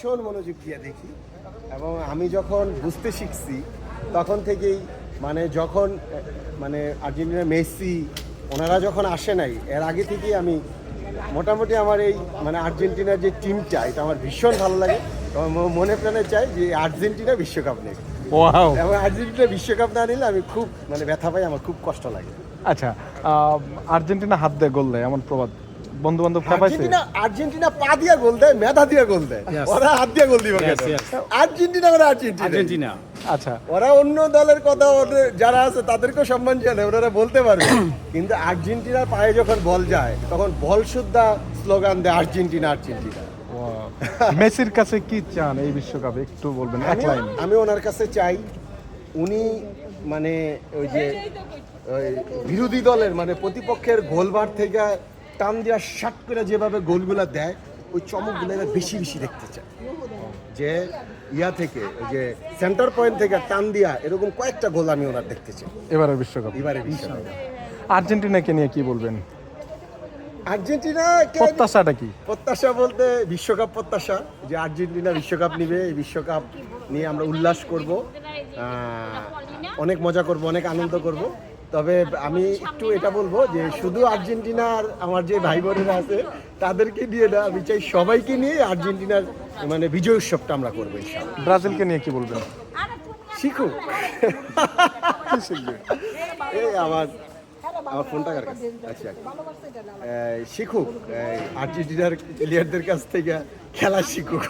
ভীষণ মনোযোগ দিয়ে দেখি, এবং আমি যখন বুঝতে শিখছি তখন থেকেই মানে যখন মানে আর্জেন্টিনা মেসি ওনারা যখন আসে নাই এর আগে থেকেই আমি মোটামুটি আমার এই মানে আর্জেন্টিনার যে টিমটা এটা আমার ভীষণ ভালো লাগে এবং মনে প্রাণে চাই যে আর্জেন্টিনা বিশ্বকাপ নেই। ওয়াও। এবং আর্জেন্টিনা বিশ্বকাপ না নিলে আমি খুব মানে ব্যথা পাই, আমার খুব কষ্ট লাগে। আচ্ছা, আর্জেন্টিনা হাত দিয়ে গোল দেয় এমন প্রবাদ বন্ধু বান্ধব পাইছে? আর্জেন্টিনা পা দিয়ে গোল দেয়, মেধা দিয়ে গোল দেয়, ওরা হাত দিয়ে গোল দিবে কেন? আর্জেন্টিনা ওরা আর্জেন্টিনা। আচ্ছা, ওরা অন্য দলের কথা যারা আছে তাদেরকেও সম্মান জানে, ওনারা বলতে পারবে, কিন্তু আর্জেন্টিনার পায়ে যখন বল যায় তখন বল শুদ্ধা স্লোগান দেয় আর্জেন্টিনা আর্জেন্টিনা। মেসির কাছে কি চান এই বিশ্বকাপে একটু বলবেন এক লাইন? আমি ওনার কাছে চাই উনি মানে ওই যে ওই বিরোধী দলের মানে প্রতিপক্ষের গোলবার থেকে টান দেওয়া শাট করে যেভাবে গোলগুলা দেয় ওই চমকগুলো এবার বেশি বেশি দেখতে চাই, যে ইয়া থেকে ওই যে সেন্টার পয়েন্ট থেকে টান দিয়া এরকম কয়েকটা গোল আমি ওনার দেখতে চাই এবারের বিশ্বকাপ। এবারে বিশ্বকাপ। আর্জেন্টিনাকে নিয়ে কি বলবেন? আর্জেন্টিনা প্রত্যাশাটা কি? প্রত্যাশা বলতে বিশ্বকাপ প্রত্যাশা, যে আর্জেন্টিনা বিশ্বকাপ নিবে, এই বিশ্বকাপ নিয়ে আমরা উল্লাস করব, অনেক মজা করব, অনেক আনন্দ করব। তবে আমি একটু এটা বলবো যে শুধু আর্জেন্টিনার আমার যে ভাই বোনেরা আছে তাদেরকে নিয়ে না, আমি চাই সবাইকে নিয়ে আর্জেন্টিনার মানে বিজয় উৎসবটা আমরা করবো ইনশাআল্লাহ। ব্রাজিলকে নিয়ে কি বলবেন? শিখুক, এই আমার ফোনটা কার কাছে? আচ্ছা, শিখুক, আর্জেন্টিনার প্লেয়ারদের কাছ থেকে খেলা শিখুক।